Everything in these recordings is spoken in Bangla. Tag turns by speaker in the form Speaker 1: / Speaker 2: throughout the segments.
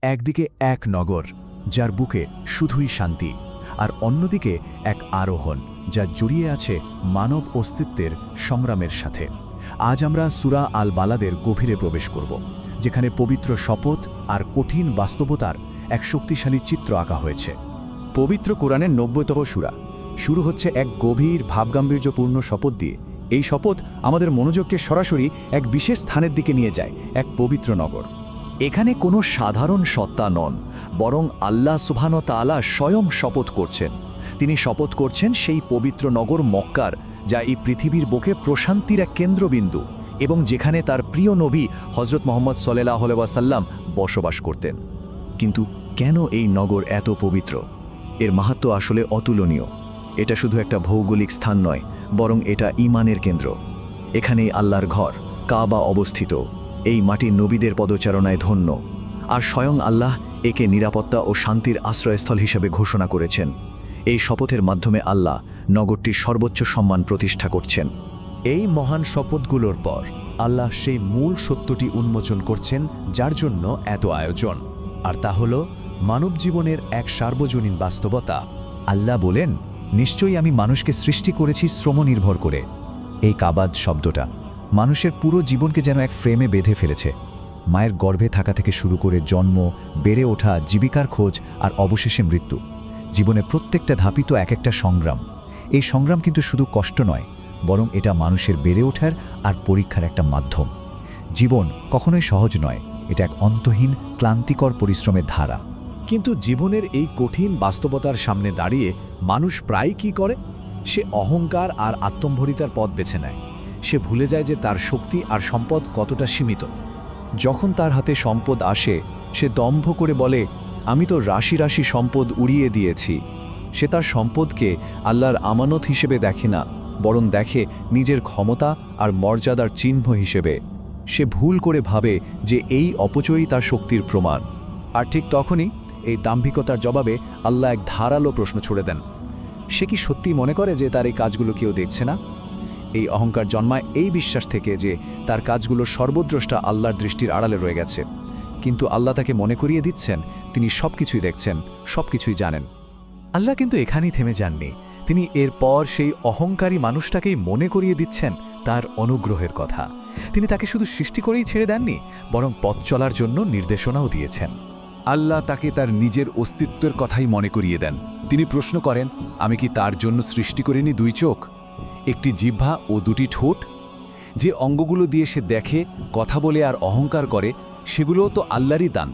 Speaker 1: একদিকে এক নগর যার বুকে শুধুই শান্তি, আর অন্যদিকে এক আরোহণ যা জড়িয়ে আছে মানব অস্তিত্বের সংগ্রামের সাথে। আজ আমরা সূরা আল বালাদের গভীরে প্রবেশ করব, যেখানে পবিত্র শপথ আর কঠিন বাস্তবতার এক শক্তিশালী চিত্র আঁকা হয়েছে। পবিত্র কোরআনের ৯০তম সূরা শুরু হচ্ছে এক গভীর ভাবগাম্ভীর্যপূর্ণ শপথ দিয়ে। এই শপথ আমাদের মনোযোগকে সরাসরি এক বিশেষ স্থানের দিকে নিয়ে যায়, এক পবিত্র নগর। এখানে কোনো সাধারণ সত্তা নন, বরং আল্লাহ সুবহানাহু ওয়া তাআলা স্বয়ং শপথ করছেন। তিনি শপথ করছেন সেই পবিত্র নগর মক্কার, যা এই পৃথিবীর বুকে প্রশান্তির এক কেন্দ্রবিন্দু এবং যেখানে তার প্রিয় নবী হযরত মুহাম্মদ সাল্লাল্লাহু আলাইহি ওয়াসাল্লাম বসবাস করতেন। কিন্তু কেন এই নগর এত পবিত্র? এর মাহাত্ম্য আসলে অতুলনীয়। এটা শুধু একটা ভৌগোলিক স্থান নয়, বরং এটা ঈমানের কেন্দ্র। এখানেই আল্লাহর ঘর কাবা অবস্থিত। এই মাটির নবীদের পদচারণায় ধন্য, আর স্বয়ং আল্লাহ একে নিরাপত্তা ও শান্তির আশ্রয়স্থল হিসেবে ঘোষণা করেছেন। এই শপথের মাধ্যমে আল্লাহ নগরটির সর্বোচ্চ সম্মান প্রতিষ্ঠা করছেন।
Speaker 2: এই মহান শপথগুলোর পর আল্লাহ সেই মূল সত্যটি উন্মোচন করছেন, যার জন্য এত আয়োজন, আর তা হল মানব জীবনের এক সার্বজনীন বাস্তবতা।
Speaker 1: আল্লাহ বলেন, নিশ্চয়ই আমি মানুষকে সৃষ্টি করেছি শ্রম নির্ভর করে। এই কাবাদ শব্দটা মানুষের পুরো জীবনকে যেন এক ফ্রেমে বেঁধে ফেলেছে। মায়ের গর্ভে থাকা থেকে শুরু করে জন্ম, বেড়ে ওঠা, জীবিকার খোঁজ আর অবশেষে মৃত্যু, জীবনের প্রত্যেকটা ধাপই তো এক একটা সংগ্রাম। এই সংগ্রাম কিন্তু শুধু কষ্ট নয়, বরং এটা মানুষের বেড়ে ওঠার আর পরীক্ষার একটা মাধ্যম। জীবন কখনোই সহজ নয়, এটা এক অন্তহীন ক্লান্তিকর পরিশ্রমের ধারা।
Speaker 3: কিন্তু জীবনের এই কঠিন বাস্তবতার সামনে দাঁড়িয়ে মানুষ প্রায় কি করে? সে অহংকার আর আত্মম্ভরিতার পথ বেছে নেয়। সে ভুলে যায় যে তার শক্তি আর সম্পদ কতটা সীমিত।
Speaker 1: যখন তার হাতে সম্পদ আসে, সে দম্ভ করে বলে, আমি তো রাশি রাশি সম্পদ উড়িয়ে দিয়েছি। সে তার সম্পদকে আল্লাহর আমানত হিসেবে দেখে না, বরং দেখে নিজের ক্ষমতা আর মর্যাদার চিহ্ন হিসেবে। সে ভুল করে ভাবে যে এই অপচয়ই তার শক্তির প্রমাণ।
Speaker 3: আর ঠিক তখনই এই দাম্ভিকতার জবাবে আল্লাহ এক ধারালো প্রশ্ন ছুড়ে দেন। সে কি সত্যি মনে করে যে তার এই কাজগুলো কেউ দেখছে না? এই অহংকার জন্মায় এই বিশ্বাস থেকে যে তার কাজগুলো সর্বদ্রষ্টা আল্লাহর দৃষ্টির আড়ালে রয়ে গেছে। কিন্তু আল্লাহ তাকে মনে করিয়ে দিচ্ছেন, তিনি সবকিছুই দেখছেন, সবকিছুই জানেন।
Speaker 4: আল্লাহ কিন্তু এখানেই থেমে যাননি। তিনি এরপর সেই অহংকারী মানুষটাকেই মনে করিয়ে দিচ্ছেন তার অনুগ্রহের কথা। তিনি তাকে শুধু সৃষ্টি করেই ছেড়ে দেননি, বরং পথ চলার জন্য নির্দেশনাও দিয়েছেন।
Speaker 3: আল্লাহ তাকে তার নিজের অস্তিত্বের কথাই মনে করিয়ে দেন। তিনি প্রশ্ন করেন, আমি কি তার জন্য সৃষ্টি করিনি দুই চোখ, একটি জিহ্বা ও দুটি ঠোঁট? যে অঙ্গগুলো দিয়ে সে দেখে, কথা বলে আর অহংকার করে, সেগুলোও তো আল্লাহরই দান।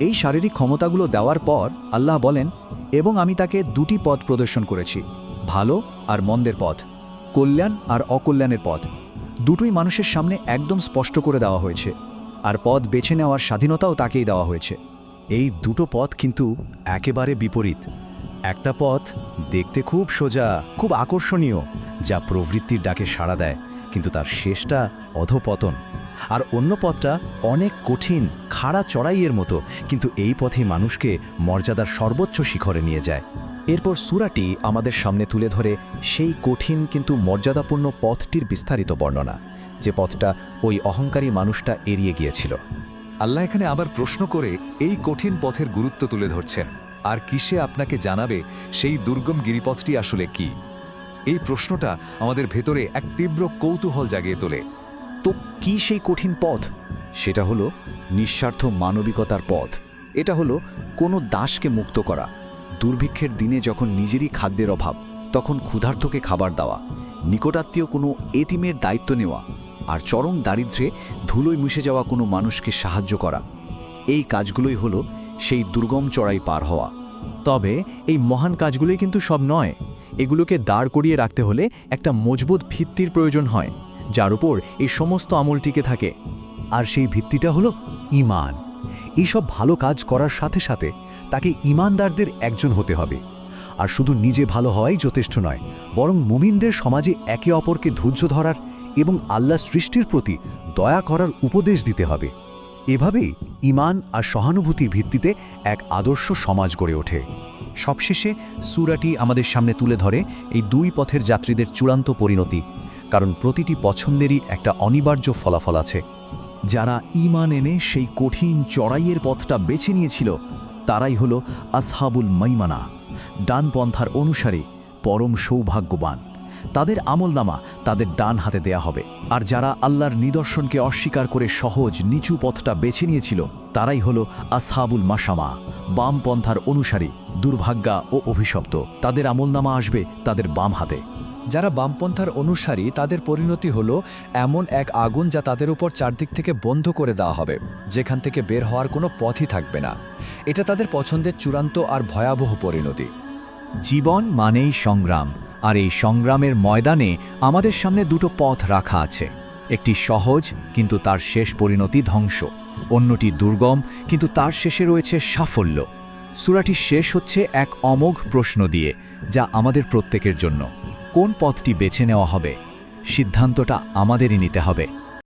Speaker 1: এই শারীরিক ক্ষমতাগুলো দেওয়ার পর আল্লাহ বলেন, এবং আমি তাকে দুটি পথ প্রদর্শন করেছি, ভালো আর মন্দের পথ, কল্যাণ আর অকল্যাণের পথ। দুটোই মানুষের সামনে একদম স্পষ্ট করে দেওয়া হয়েছে, আর পথ বেছে নেওয়ার স্বাধীনতাও তাকেই দেওয়া হয়েছে। এই দুটো পথ কিন্তু একেবারে বিপরীত। একটা পথ দেখতে খুব সোজা, খুব আকর্ষণীয়, যা প্রবৃত্তির ডাকে সাড়া দেয়, কিন্তু তার শেষটা অধঃপতন। আর অন্য পথটা অনেক কঠিন, খাড়া চড়াইয়ের মতো, কিন্তু এই পথই মানুষকে মর্যাদার সর্বোচ্চ শিখরে নিয়ে যায়। এরপর সূরাটি আমাদের সামনে তুলে ধরে সেই কঠিন কিন্তু মর্যাদাপূর্ণ পথটির বিস্তারিত বর্ণনা, যে পথটা ওই অহংকারী মানুষটা এড়িয়ে গিয়েছিল।
Speaker 4: আল্লাহ এখানে আবার প্রশ্ন করে এই কঠিন পথের গুরুত্ব তুলে ধরছেন, আর কিসে আপনাকে জানাবে সেই দুর্গম গিরিপথটি আসলে কি। এই প্রশ্নটা আমাদের ভেতরে এক তীব্র কৌতূহল জাগিয়ে তোলে।
Speaker 1: তো কি সেই কঠিন পথ? সেটা হলো নিঃস্বার্থ মানবিকতার পথ। এটা হলো কোনো দাসকে মুক্ত করা, দুর্ভিক্ষের দিনে যখন নিজেরই খাদ্যের অভাব, তখন ক্ষুধার্তকে খাবার দেওয়া, নিকটাত্মীয় কোনো এতিমের দায়িত্ব নেওয়া, আর চরম দারিদ্র্যে ধুলোয় মুছে যাওয়া কোনো মানুষকে সাহায্য করা। এই কাজগুলোই হলো সেই দুর্গম চড়াই পার হওয়া।
Speaker 4: তবে এই মহান কাজগুলোই কিন্তু সব নয়। এগুলোকে দাঁড় করিয়ে রাখতে হলে একটা মজবুত ভিত্তির প্রয়োজন হয়, যার উপর এই সমস্ত আমল টিকে থাকে।
Speaker 1: আর সেই ভিত্তিটা হলো ঈমান। এইসব ভালো কাজ করার সাথে সাথে তাকে ঈমানদারদের একজন হতে হবে। আর শুধু নিজে ভালো হওয়াই যথেষ্ট নয়, বরং মুমিনদের সমাজে একে অপরকে ধৈর্য ধরার এবং আল্লাহ সৃষ্টির প্রতি দয়া করার উপদেশ দিতে হবে। এভাবেই ঈমান আর সহানুভূতির ভিত্তিতে এক আদর্শ সমাজ গড়ে ওঠে। সবশেষে সূরাটি আমাদের সামনে তুলে ধরে এই দুই পথের যাত্রীদের চূড়ান্ত পরিণতি, কারণ প্রতিটি পছন্দেরই একটা অনিবার্য ফলাফল আছে। যারা ঈমান এনে সেই কঠিন চড়াইয়ের পথটা বেছে নিয়েছিল তারাই হলো আসহাবুল মাইমানা, ডানপন্থার অনুসারী, পরম সৌভাগ্যবান। তাদের আমলনামা তাদের ডান হাতে দেয়া হবে। আর যারা আল্লাহর নিদর্শনকে অস্বীকার করে সহজ নিচু পথটা বেছে নিয়েছিল তারাই হলো আসহাবুল মাশামা, বামপন্থার অনুসারী, দুর্ভাগ্যা ও অভিশপ্ত। তাদের আমলনামা আসবে তাদের বাম হাতে।
Speaker 2: যারা বামপন্থার অনুসারী তাদের পরিণতি হলো এমন এক আগুন যা তাদের উপর চারদিক থেকে বন্ধ করে দেওয়া হবে, যেখান থেকে বের হওয়ার কোনো পথই থাকবে না। এটা তাদের পছন্দের চূড়ান্ত আর ভয়াবহ পরিণতি।
Speaker 1: জীবন মানেই সংগ্রাম, আর এই সংগ্রামের ময়দানে আমাদের সামনে দুটো পথ রাখা আছে। একটি সহজ কিন্তু তার শেষ পরিণতি ধ্বংস, অন্যটি দুর্গম কিন্তু তার শেষে রয়েছে সাফল্য। সূরাটি শেষ হচ্ছে এক অমোঘ প্রশ্ন দিয়ে, যা আমাদের প্রত্যেকের জন্য। কোন পথটি বেছে নেওয়া হবে, সিদ্ধান্তটা আমাদেরই নিতে হবে।